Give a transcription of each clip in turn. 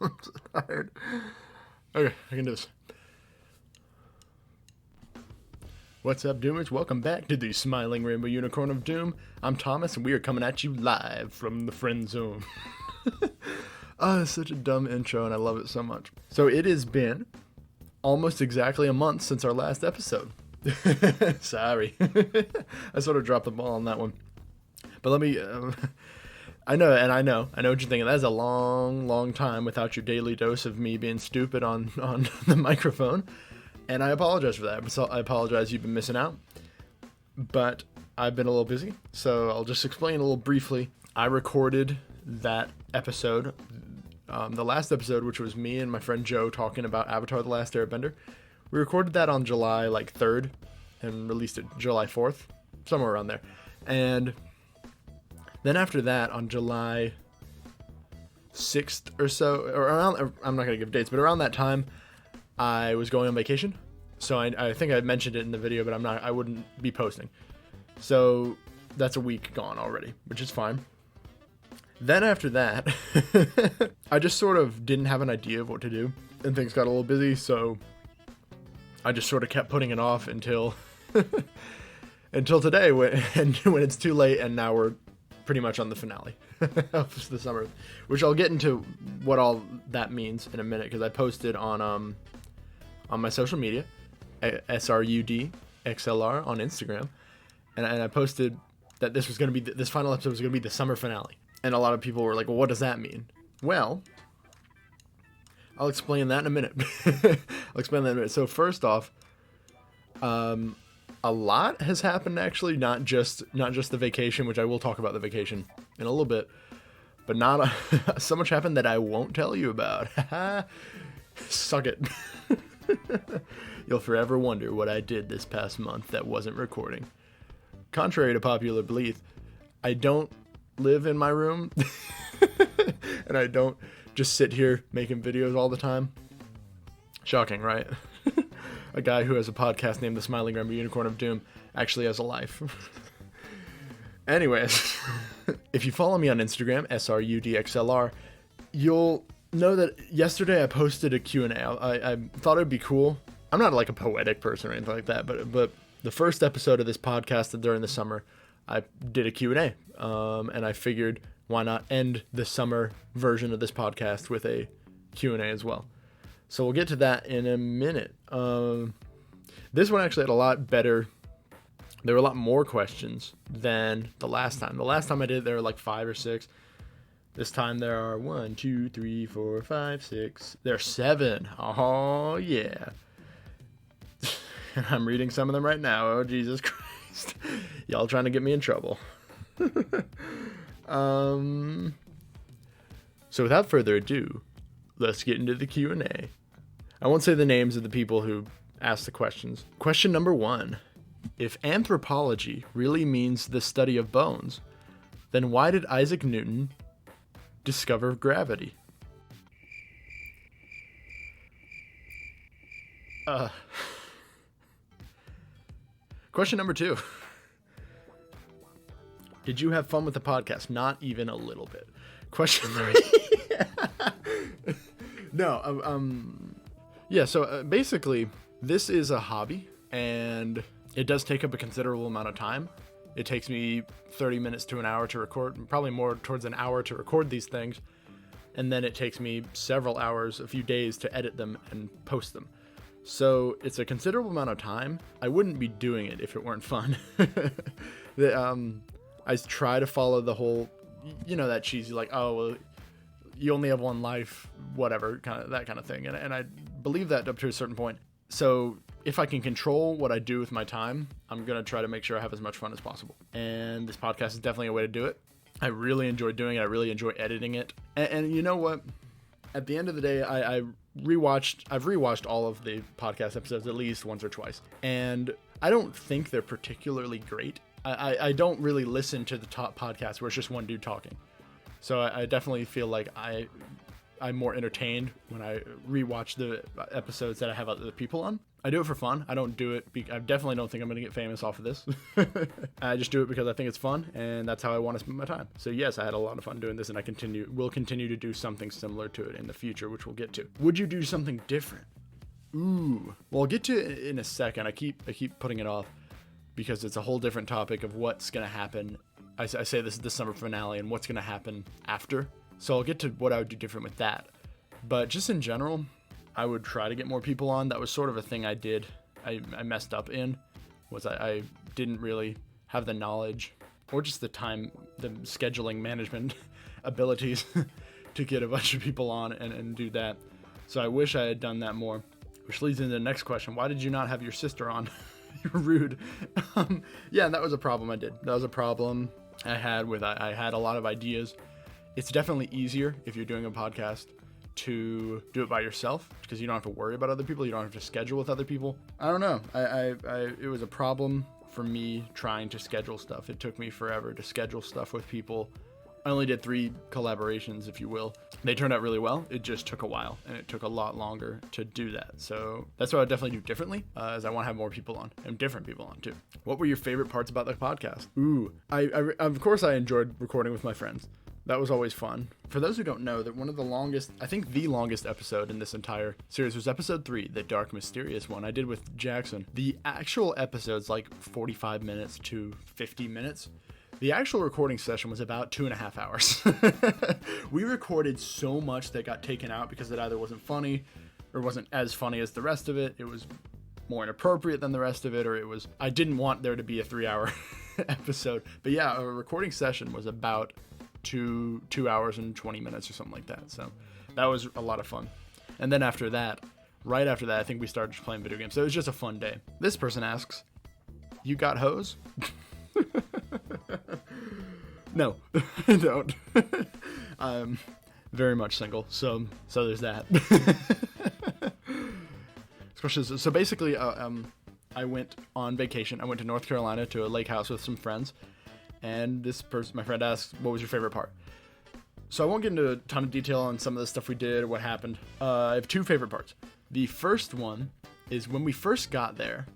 I'm so tired. Okay, I can do this. What's up, Doomers? Welcome back to the Smiling Rainbow Unicorn of Doom. I'm Thomas, and we are coming at you live from the friend zone. Oh, it's such a dumb intro, and I love it so much. So it has been almost exactly a month since our last episode. Sorry. I sort of dropped the ball on that one. But let me... I know what you're thinking. That is a long time without your daily dose of me being stupid on the microphone. And I apologize for that. So I apologize you've been missing out. But I've been a little busy, so I'll just explain a little briefly. I recorded that episode, the last episode, which was me and my friend Joe talking about Avatar: The Last Airbender. We recorded that on July 3rd and released it July 4th, somewhere around there. And then after that, on July 6th or so, or around, I'm not going to give dates, but around that time, I was going on vacation. So I think I mentioned it in the video, but I wouldn't be posting. So that's a week gone already, which is fine. Then after that, I just sort of didn't have an idea of what to do, and things got a little busy, so I just sort of kept putting it off until today, when it's too late, and now we're pretty much on the finale of the summer, which I'll get into what all that means in a minute, because I posted on my social media, SRUD XLR on Instagram, and I posted that this final episode was going to be the summer finale. And a lot of people were like, well, what does that mean? Well, I'll explain that in a minute. So first off, a lot has happened, actually, not just the vacation, which I will talk about the vacation in a little bit, but so much happened that I won't tell you about. Suck it. You'll forever wonder what I did this past month that wasn't recording. Contrary to popular belief, I don't live in my room, and I don't just sit here making videos all the time. Shocking, right? A guy who has a podcast named The Smiling Rainbow Unicorn of Doom actually has a life. Anyways, if you follow me on Instagram, SRUDXLR, you'll know that yesterday I posted a Q&A. I thought it'd be cool. I'm not like a poetic person or anything like that, but the first episode of this podcast during the summer, I did a Q&A, and I figured why not end the summer version of this podcast with a Q&A as well. So we'll get to that in a minute. This one actually had a lot better. There were a lot more questions than the last time. The last time I did it, there were like 5 or 6. This time there are 1, 2, 3, 4, 5, 6. There are 7. Oh, yeah. I'm reading some of them right now. Oh, Jesus Christ. Y'all trying to get me in trouble. So without further ado, let's get into the Q&A. I won't say the names of the people who asked the questions. Question number 1. If anthropology really means the study of bones, then why did Isaac Newton discover gravity? Question number 2. Did you have fun with the podcast? Not even a little bit. Question 3. No, yeah, so basically, this is a hobby, and it does take up a considerable amount of time. It takes me 30 minutes to an hour to record, probably more towards an hour to record these things, and then it takes me several hours, a few days to edit them and post them. So it's a considerable amount of time. I wouldn't be doing it if it weren't fun. I try to follow the whole, that cheesy, like, oh, well, you only have one life, whatever, that kind of thing. And I believe that up to a certain point. So if I can control what I do with my time, I'm going to try to make sure I have as much fun as possible. And this podcast is definitely a way to do it. I really enjoy doing it. I really enjoy editing it. And you know what? At the end of the day, I've rewatched all of the podcast episodes at least once or twice. And I don't think they're particularly great. I don't really listen to the top podcasts where it's just one dude talking. So I definitely feel like I'm more entertained when I rewatch the episodes that I have other people on. I do it for fun. I don't do it. I definitely don't think I'm going to get famous off of this. I just do it because I think it's fun, and that's how I want to spend my time. So yes, I had a lot of fun doing this, and will continue to do something similar to it in the future, which we'll get to. Would you do something different? Ooh. Well, I'll get to it in a second. I keep putting it off because it's a whole different topic of what's going to happen. I say this is the summer finale and what's going to happen after. So I'll get to what I would do different with that. But just in general, I would try to get more people on. That was sort of a thing I did. I messed up in, was I didn't really have the knowledge or just the time, the scheduling management abilities to get a bunch of people on and do that. So I wish I had done that more. Which leads into the next question. Why did you not have your sister on? You're rude. Yeah, that was a problem I did. That was a problem I had with, I had a lot of ideas. It's definitely easier if you're doing a podcast to do it by yourself because you don't have to worry about other people. You don't have to schedule with other people. I don't know. It was a problem for me trying to schedule stuff. It took me forever to schedule stuff with people. I only did 3 collaborations, if you will. They turned out really well. It just took a while, and it took a lot longer to do that. So that's what I definitely do differently, as I want to have more people on, and different people on too. What were your favorite parts about the podcast? Ooh, I of course I enjoyed recording with my friends. That was always fun. For those who don't know, that one of the longest, I think the longest episode in this entire series was episode 3, the dark, mysterious one I did with Jackson. The actual episode's like 45 minutes to 50 minutes. The actual recording session was about 2.5 hours. We recorded so much that got taken out because it either wasn't funny or wasn't as funny as the rest of it. It was more inappropriate than the rest of it, or I didn't want there to be a 3-hour episode. But yeah, a recording session was about 2 hours and 20 minutes or something like that. So that was a lot of fun. And then after that, right after that, I think we started playing video games. So it was just a fun day. This person asks, you got hoes? No, I don't. I'm very much single, so there's that. So basically, I went on vacation. I went to North Carolina to a lake house with some friends, and my friend asked, what was your favorite part? So I won't get into a ton of detail on some of the stuff we did or what happened. I have 2 favorite parts. The first one is when we first got there,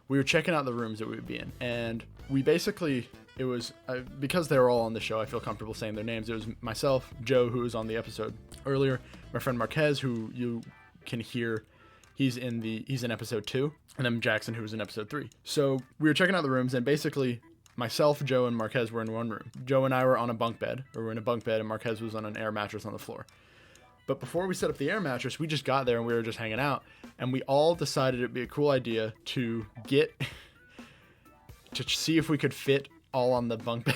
we were checking out the rooms that we would be in, and we basically, it was, because they were all on the show, I feel comfortable saying their names. It was myself, Joe, who was on the episode earlier, my friend Marquez, who you can hear, he's in episode 2, and then Jackson, who was in episode 3. So we were checking out the rooms, and basically myself, Joe, and Marquez were in one room. Joe and I were on a bunk bed, and Marquez was on an air mattress on the floor. But before we set up the air mattress, we just got there and we were just hanging out, and we all decided it'd be a cool idea to to see if we could fit all on the bunk bed.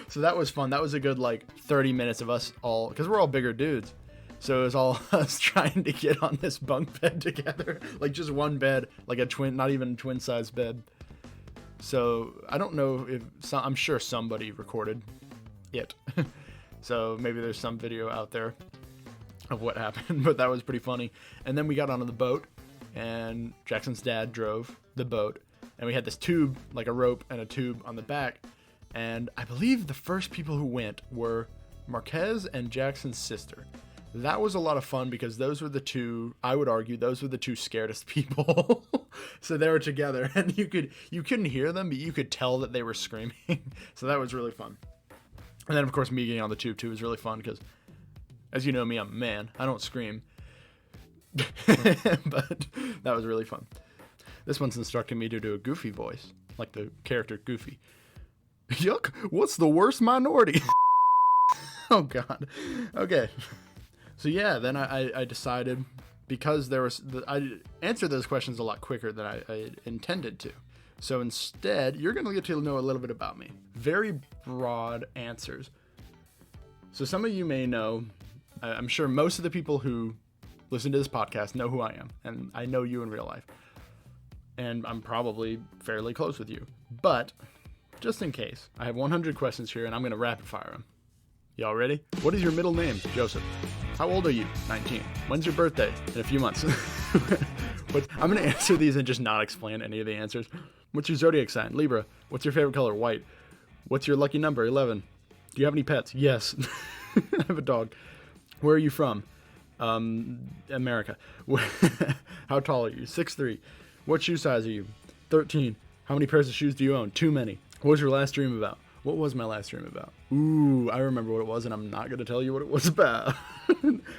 So that was fun. That was a good 30 minutes of us all, because we're all bigger dudes. So it was all us trying to get on this bunk bed together, just one bed, like a twin, not even twin size bed. So I don't know I'm sure somebody recorded it. So maybe there's some video out there of what happened, but that was pretty funny. And then we got onto the boat, and Jackson's dad drove the boat, and we had this tube, like a rope and a tube on the back. And I believe the first people who went were Marquez and Jackson's sister. That was a lot of fun because those were the two, I would argue, those were the 2 scaredest people. So they were together, and you couldn't hear them, but you could tell that they were screaming. So that was really fun. And then, of course, me getting on the tube, too, was really fun because, as you know me, I'm a man. I don't scream. But that was really fun. This one's instructing me to do a Goofy voice, like the character Goofy. Yuck, what's the worst minority? Oh, God. Okay. So, yeah, then I decided, because I answered those questions a lot quicker than I intended to. So instead, you're going to get to know a little bit about me. Very broad answers. So some of you may know, I'm sure most of the people who listen to this podcast know who I am, and I know you in real life. And I'm probably fairly close with you. But just in case, I have 100 questions here, and I'm going to rapid fire them. Y'all ready? What is your middle name? Joseph. How old are you? 19. When's your birthday? In a few months. I'm going to answer these and just not explain any of the answers. What's your zodiac sign? Libra. What's your favorite color? White. What's your lucky number? 11. Do you have any pets? Yes. I have a dog. Where are you from? America. How tall are you? 6'3". What shoe size are you? 13. How many pairs of shoes do you own? Too many. What was your last dream about? What was my last dream about? Ooh, I remember what it was, and I'm not going to tell you what it was about.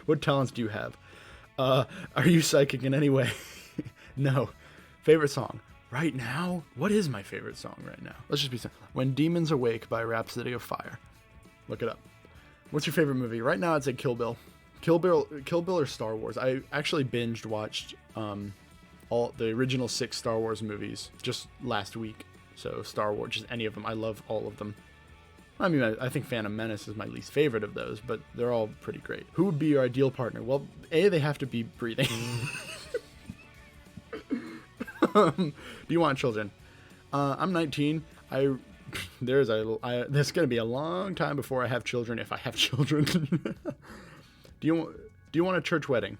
What talents do you have? Are you psychic in any way? No. Favorite song? Right now? What is my favorite song right now? Let's just be simple. When Demons Awake by Rhapsody of Fire. Look it up. What's your favorite movie? Right now I'd say Kill Bill. Kill Bill or Star Wars. I actually binged watched all the original 6 Star Wars movies just last week. So Star Wars, just any of them. I love all of them. I mean, I think Phantom Menace is my least favorite of those, but they're all pretty great. Who would be your ideal partner? Well, A, they have to be breathing. Do you want children? I'm 19. There's going to be a long time before I have children, if I have children. Do you want a church wedding?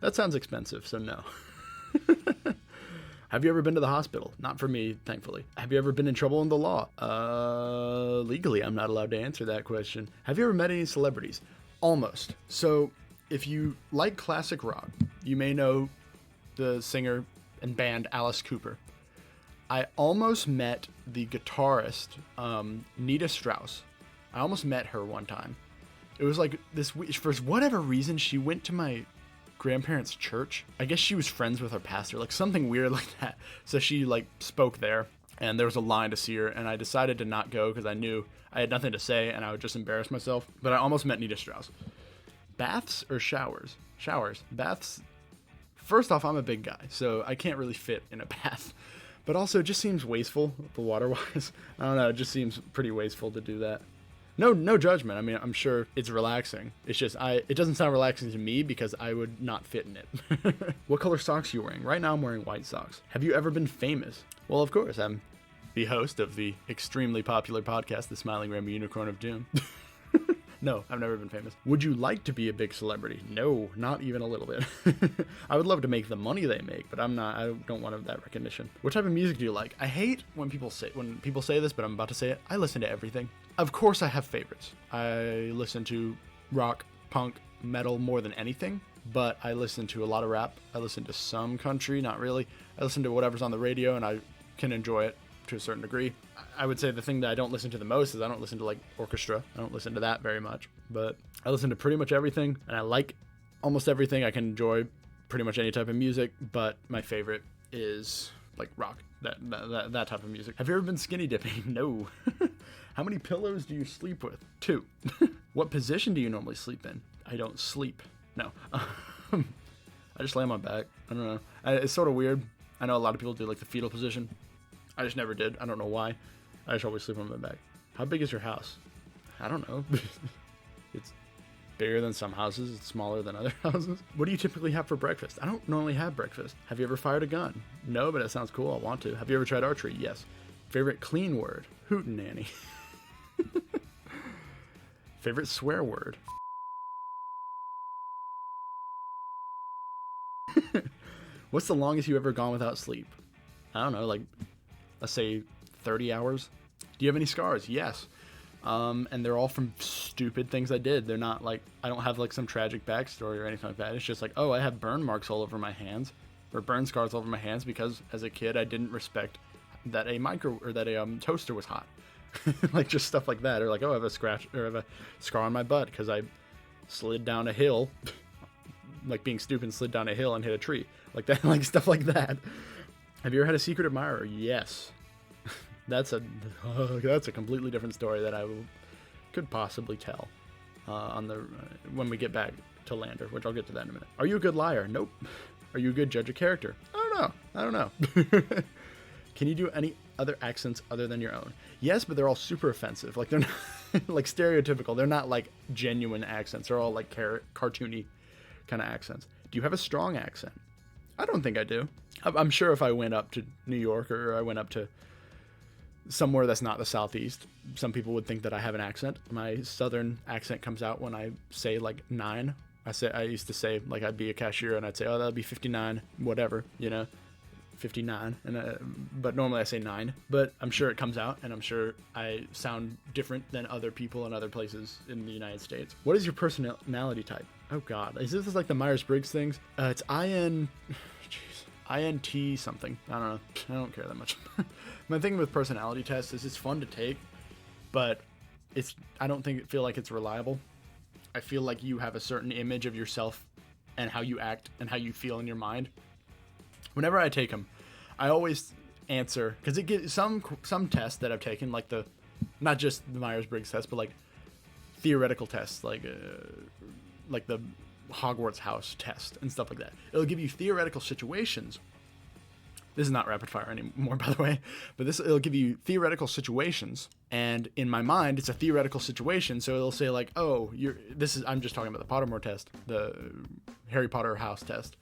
That sounds expensive, so no. Have you ever been to the hospital? Not for me, thankfully. Have you ever been in trouble in the law? Legally, I'm not allowed to answer that question. Have you ever met any celebrities? Almost. So, if you like classic rock, you may know the singer and band Alice Cooper. I almost met the guitarist, Nita Strauss. I almost met her one time. It was like this week, for whatever reason, she went to my grandparents' church. I guess she was friends with her pastor, like something weird like that. So she like spoke there, and there was a line to see her, and I decided to not go because I knew I had nothing to say and I would just embarrass myself. But I almost met Nita Strauss. Baths or showers? Showers. Baths. First off, I'm a big guy, so I can't really fit in a bath. But also, it just seems wasteful, the water-wise. I don't know, it just seems pretty wasteful to do that. No judgment. I mean, I'm sure it's relaxing. It's just, it doesn't sound relaxing to me because I would not fit in it. What color socks are you wearing? Right now, I'm wearing white socks. Have you ever been famous? Well, of course. I'm the host of the extremely popular podcast, The Smiling Rainbow Unicorn of Doom. No, I've never been famous. Would you like to be a big celebrity? No, not even a little bit. I would love to make the money they make, but I don't want that recognition. What type of music do you like? I hate when people say this, but I'm about to say it. I listen to everything. Of course I have favorites. I listen to rock, punk, metal more than anything, but I listen to a lot of rap. I listen to some country, not really. I listen to whatever's on the radio, and I can enjoy it to a certain degree. I would say the thing that I don't listen to the most is I don't listen to like orchestra. I don't listen to that very much, but I listen to pretty much everything, and I like almost everything. I can enjoy pretty much any type of music, but my favorite is like rock, that type of music. Have you ever been skinny dipping? No. How many pillows do you sleep with? 2. What position do you normally sleep in? I don't sleep. No. I just lay on my back. I don't know. It's sort of weird. I know a lot of people do like the fetal position. I just never did. I don't know why. I just always sleep on my back. How big is your house? I don't know. It's bigger than some houses. It's smaller than other houses. What do you typically have for breakfast? I don't normally have breakfast. Have you ever fired a gun? No, but it sounds cool. I want to. Have you ever tried archery? Yes. Favorite clean word? Hootenanny. Favorite swear word? What's the longest you've ever gone without sleep? I don't know, like, let's say 30 hours. Do you have any scars? Yes. And they're all from stupid things I did. They're not like, I don't have like some tragic backstory or anything like that. It's just like, oh, I have burn marks all over my hands, or burn scars all over my hands because as a kid I didn't respect that a toaster was hot. Like just stuff like that. Or like, oh, I have a scratch or I have a scar on my butt because I slid down a hill, like being stupid, and slid down a hill and hit a tree. Like that, like stuff like that. Have you ever had a secret admirer? Yes. That's a completely different story that I could possibly tell when we get back to Lander, which I'll get to that in a minute. Are you a good liar? Nope. Are you a good judge of character? I don't know. Can you do any other accents other than your own? Yes, but they're all super offensive. Like they're not like stereotypical. They're not like genuine accents. They're all like cartoony kind of accents. Do you have a strong accent? I don't think I do. I'm sure if I went up to New York or I went up to somewhere that's not the Southeast, some people would think that I have an accent. My Southern accent comes out when I say like 9. I used to say like I'd be a cashier and I'd say, oh, that'll be 59, whatever, you know. 59, but normally I say 9. But I'm sure it comes out, and I'm sure I sound different than other people in other places in the United States. What is your personality type? Oh God, is this like the Myers-Briggs things? It's INT something. I don't know. I don't care that much. My thing with personality tests is it's fun to take, but I don't feel like it's reliable. I feel like you have a certain image of yourself and how you act and how you feel in your mind. Whenever I take them, I always answer, because it gives some tests that I've taken, like not just the Myers-Briggs test, but like theoretical tests, like the Hogwarts house test and stuff like that. It'll give you theoretical situations. This is not rapid fire anymore, by the way, but it'll give you theoretical situations, and in my mind, it's a theoretical situation. So it'll say like, oh, I'm just talking about the Pottermore test, the Harry Potter house test.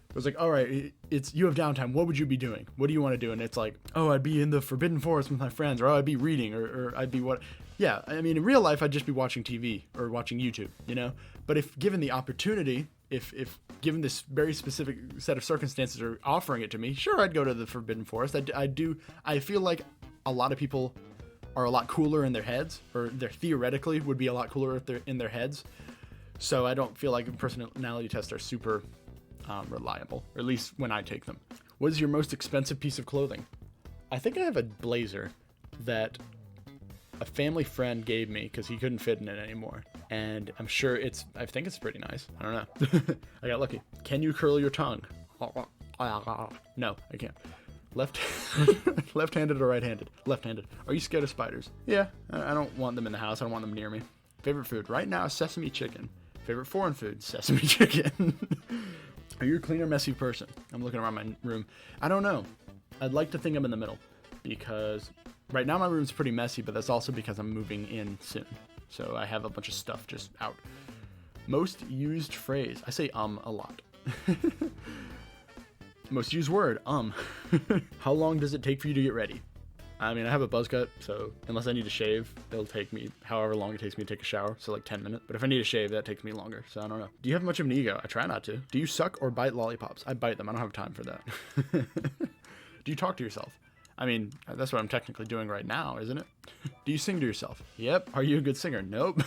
It was like, all right, you have downtime. What would you be doing? What do you want to do? And it's like, oh, I'd be in the Forbidden Forest with my friends, or I'd be reading, or I'd be what? Yeah, I mean, in real life, I'd just be watching TV or watching YouTube, you know? But if given the opportunity, if given this very specific set of circumstances are offering it to me, sure, I'd go to the Forbidden Forest. I feel like a lot of people are a lot cooler in their heads, or they're theoretically would be a lot cooler if they're in their heads. So I don't feel like personality tests are super reliable, or at least when I take them. What is your most expensive piece of clothing? I think I have a blazer that a family friend gave me because he couldn't fit in it anymore, and I think it's pretty nice. I don't know. I got lucky. Can you curl your tongue? No, I can't. Left-handed or right-handed? Left-handed. Are you scared of spiders? Yeah, I don't want them in the house. I don't want them near me. Favorite food right now, sesame chicken. Favorite foreign food, sesame chicken. Are you a clean or messy person? I'm looking around my room. I don't know. I'd like to think I'm in the middle, because right now my room's pretty messy, but that's also because I'm moving in soon. So I have a bunch of stuff just out. Most used phrase. I say a lot. Most used word, How long does it take for you to get ready? I mean, I have a buzz cut, so unless I need to shave, it'll take me however long it takes me to take a shower, so like 10 minutes. But if I need to shave, that takes me longer, so I don't know. Do you have much of an ego? I try not to. Do you suck or bite lollipops? I bite them. I don't have time for that. Do you talk to yourself? I mean, that's what I'm technically doing right now, isn't it? Do you sing to yourself? Yep. Are you a good singer? Nope.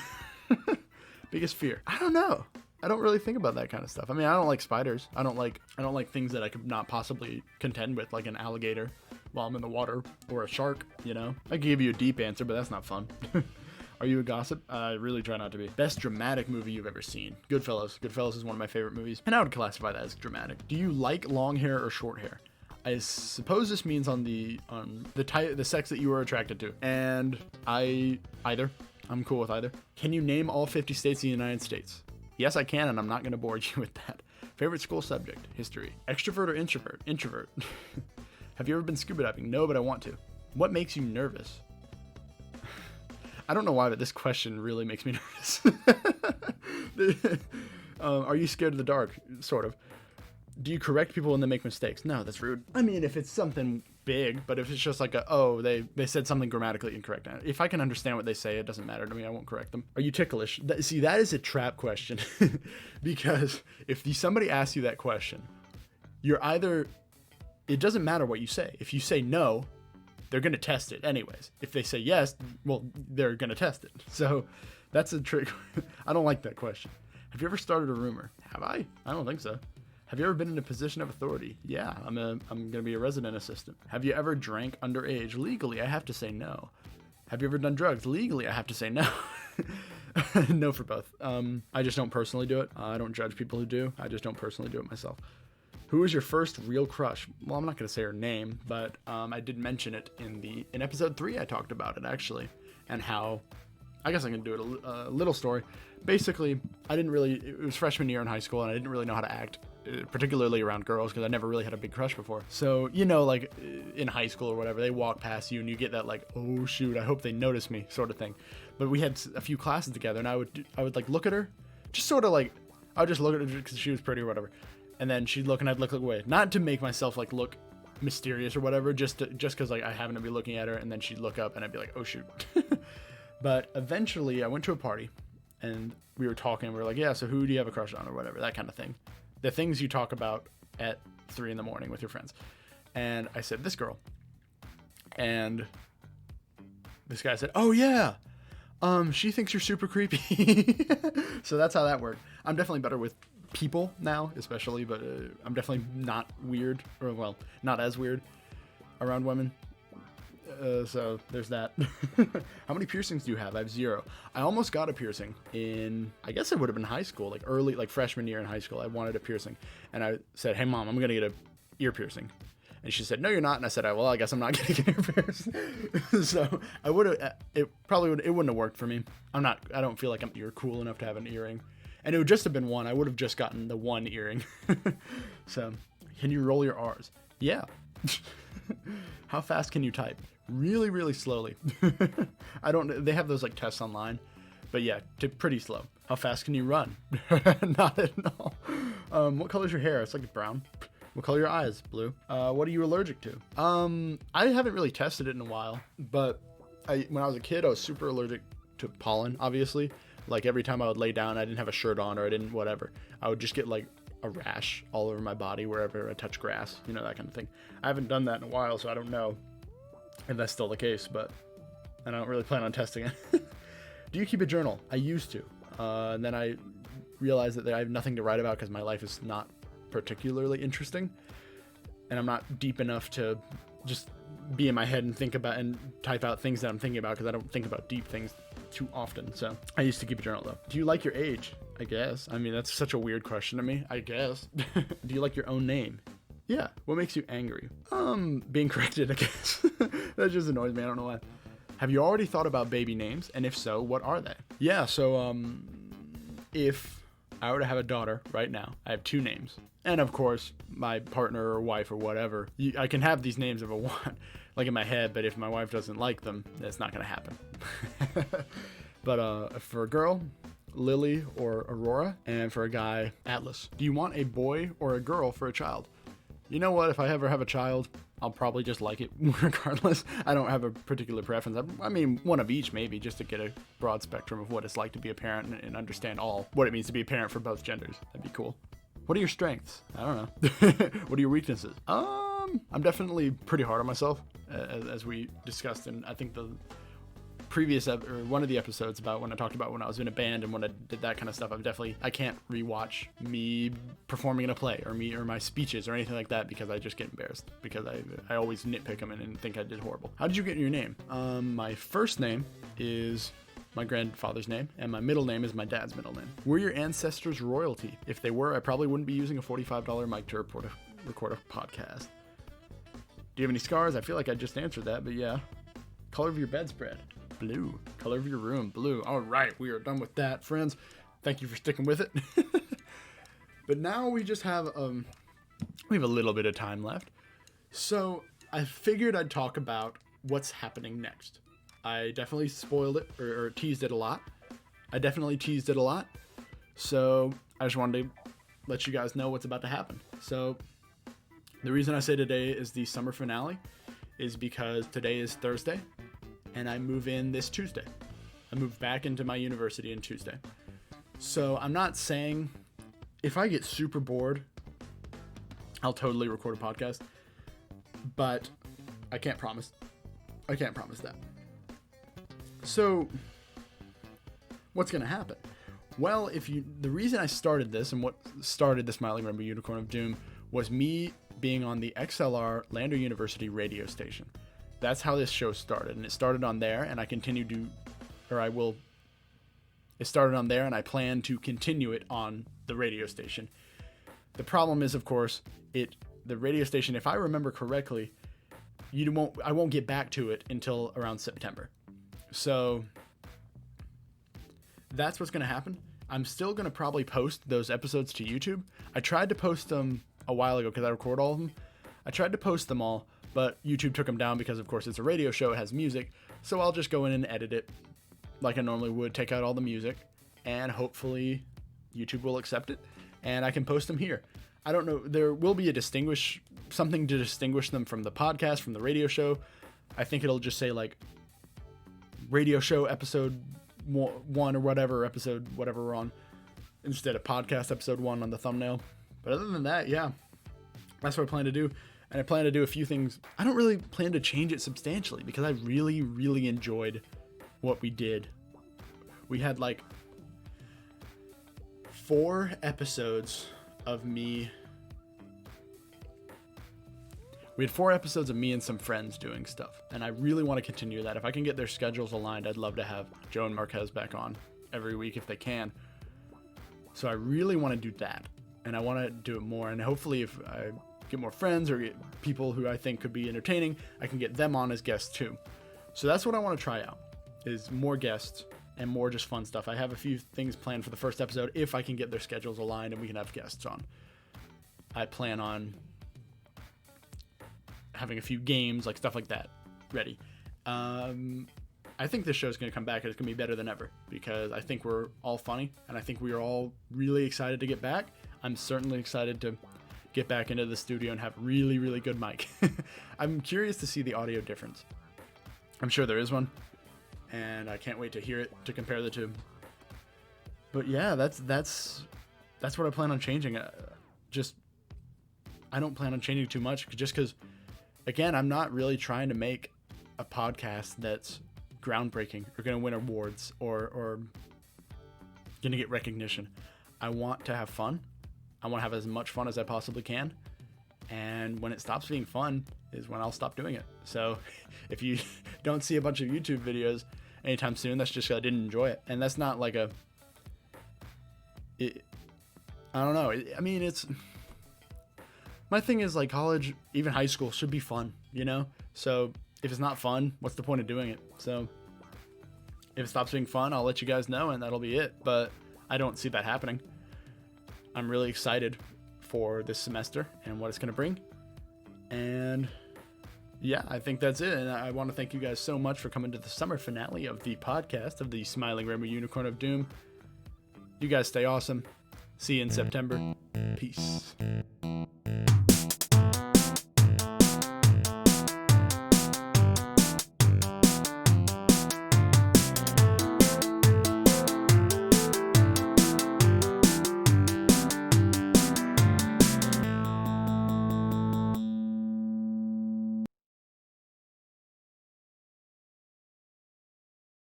Biggest fear? I don't know. I don't really think about that kind of stuff. I mean, I don't like spiders. I don't like things that I could not possibly contend with, like an alligator while I'm in the water, or a shark, you know? I could give you a deep answer, but that's not fun. Are you a gossip? I really try not to be. Best dramatic movie you've ever seen? Goodfellas. Goodfellas is one of my favorite movies, and I would classify that as dramatic. Do you like long hair or short hair? I suppose this means on the sex that you are attracted to. And either. I'm cool with either. Can you name all 50 states in the United States? Yes, I can, and I'm not going to bore you with that. Favorite school subject? History. Extrovert or introvert? Introvert. Have you ever been scuba diving? No, but I want to. What makes you nervous? I don't know why, but this question really makes me nervous. Are you scared of the dark? Sort of. Do you correct people when they make mistakes? No, that's rude. I mean, if it's something big, but if it's just like they said something grammatically incorrect. If I can understand what they say, it doesn't matter to me. I won't correct them. Are you ticklish? See, that is a trap question. Because if somebody asks you that question, it doesn't matter what you say. If you say no, they're going to test it anyways. If they say yes, well, they're going to test it. So that's a trick. I don't like that question. Have you ever started a rumor? Have I? I don't think so. Have you ever been in a position of authority? Yeah, I'm going to be a resident assistant. Have you ever drank underage? Legally, I have to say no. Have you ever done drugs? Legally, I have to say no. No for both. I just don't personally do it. I don't judge people who do. I just don't personally do it myself. Who was your first real crush? Well, I'm not going to say her name, but I did mention it in episode 3. I talked about it, actually, and how, I guess I can do it a little story. Basically, it was freshman year in high school, and I didn't really know how to act, particularly around girls, because I never really had a big crush before. So, like in high school or whatever, they walk past you and you get that like, oh shoot, I hope they notice me sort of thing. But we had a few classes together, and I would like look at her, just sort of like, I would just look at her because she was pretty or whatever. And then she'd look and I'd look away. Not to make myself like look mysterious or whatever, just because like I happen to be looking at her, and then she'd look up and I'd be like, oh shoot. But eventually I went to a party and we were talking, we were like, yeah, so who do you have a crush on or whatever, that kind of thing. The things you talk about at 3 in the morning with your friends. And I said, this girl. And this guy said, oh yeah, she thinks you're super creepy. So that's how that worked. I'm definitely better with people now, especially, but I'm definitely not weird, or well, not as weird around women. So there's that. How many piercings do you have? I have 0. I almost got a piercing in, I guess it would have been high school, like early, like freshman year in high school. I wanted a piercing, and I said, hey mom, I'm going to get a ear piercing. And she said, no, you're not. And I said, well, I guess I'm not getting an ear piercing. So I would have, it wouldn't have worked for me. I don't feel like you're cool enough to have an earring. And it would just have been one. I would have just gotten the one earring. So, can you roll your R's? Yeah. How fast can you type? Really, really slowly. They have those like tests online, but yeah, pretty slow. How fast can you run? Not at all. What color's your hair? It's like brown. What color are your eyes? Blue. What are you allergic to? I haven't really tested it in a while, but when I was a kid, I was super allergic to pollen, obviously. Like every time I would lay down, I didn't have a shirt on, or I didn't whatever, I would just get like a rash all over my body wherever I touch grass, that kind of thing. I haven't done that in a while, so I don't know if that's still the case, but I don't really plan on testing it. Do you keep a journal? I used to. And then I realized that I have nothing to write about because my life is not particularly interesting. And I'm not deep enough to just be in my head and think about and type out things that I'm thinking about, because I don't think about deep things too often. So I used to keep a journal though. Do you like your age? I guess. I mean, that's such a weird question to me. I guess. Do you like your own name? Yeah. What makes you angry? Being corrected, I guess. That just annoys me. I don't know why. Have you already thought about baby names? And if so, what are they? Yeah. So, if I were to have a daughter right now, I have 2 names. And of course, my partner or wife or whatever, I can have these names if I want, like in my head, but if my wife doesn't like them, that's not going to happen. But for a girl, Lily or Aurora, and for a guy, Atlas. Do you want a boy or a girl for a child? You know what? If I ever have a child, I'll probably just like it regardless. I don't have a particular preference. I mean, one of each maybe, just to get a broad spectrum of what it's like to be a parent and understand what it means to be a parent for both genders. That'd be cool. What are your strengths? I don't know. What are your weaknesses? I'm definitely pretty hard on myself, as we discussed in, I think, the previous or one of the episodes about when I talked about when I was in a band and when I did that kind of stuff. I can't rewatch me performing in a play or my speeches or anything like that, because I just get embarrassed, because I always nitpick them and think I did horrible. How did you get your name? My first name is my grandfather's name, and my middle name is my dad's middle name. Were your ancestors royalty? If they were, I probably wouldn't be using a $45 mic to record a podcast. Do you have any scars? I feel like I just answered that, but yeah. Color of your bedspread? Blue. Color of your room? Blue. All right, we are done with that, friends. Thank you for sticking with it. But now we just have we have a little bit of time left, so I figured I'd talk about what's happening next. I definitely spoiled it or teased it a lot. So I just wanted to let you guys know what's about to happen. So the reason I say today is the summer finale is because today is Thursday, and I move in this Tuesday. I move back into my university on Tuesday. So I'm not saying, if I get super bored, I'll totally record a podcast, but I can't promise that. So what's going to happen? Well, the reason I started this and what started the Smiling Rainbow Unicorn of Doom was me being on the XLR Lander University radio station. That's how this show started, and it started on there, and it started on there, and I plan to continue it on the radio station. The problem is, of course, the radio station, if I remember correctly, I won't get back to it until around September. So that's what's going to happen. I'm still going to probably post those episodes to YouTube. I tried to post them a while ago because I record all of them. I tried to post them all, but YouTube took them down because, of course, it's a radio show. It has music. So I'll just go in and edit it like I normally would, take out all the music, and hopefully YouTube will accept it, and I can post them here. I don't know. There will be something to distinguish them from the podcast, from the radio show. I think it'll just say like radio show episode 1 or whatever we're on, instead of podcast episode 1 on the thumbnail. But other than that, yeah, That's what I plan to do. And I plan to do a few things. I don't really plan to change it substantially because I really, really enjoyed what we did. We had like 4 episodes of me. We had 4 episodes of me and some friends doing stuff. And I really want to continue that. If I can get their schedules aligned, I'd love to have Joe and Marquez back on every week if they can. So I really want to do that. And I want to do it more. And hopefully if I get more friends or get people who I think could be entertaining, I can get them on as guests too. So that's what I want to try out, is more guests and more just fun stuff. I have a few things planned for the first episode if I can get their schedules aligned and we can have guests on. I plan on having a few games, like stuff like that, ready. I think this show is going to come back and it's going to be better than ever because I think we're all funny and I think we are all really excited to get back. I'm certainly excited to get back into the studio and have really, really good mic. I'm curious to see the audio difference. I'm sure there is one, and I can't wait to hear it to compare the two. But yeah, that's what I plan on changing. I don't plan on changing too much just because, again, I'm not really trying to make a podcast that's groundbreaking or going to win awards or going to get recognition. I want to have fun. I want to have as much fun as I possibly can. And when it stops being fun is when I'll stop doing it. So if you don't see a bunch of YouTube videos anytime soon, that's just because I didn't enjoy it. And that's not like I don't know. My thing is like college, even high school should be fun, you know? So if it's not fun, what's the point of doing it? So if it stops being fun, I'll let you guys know and that'll be it. But I don't see that happening. I'm really excited for this semester and what it's going to bring. And yeah, I think that's it. And I want to thank you guys so much for coming to the summer finale of the podcast of the Smiling Rainbow Unicorn of Doom. You guys stay awesome. See you in September. Peace.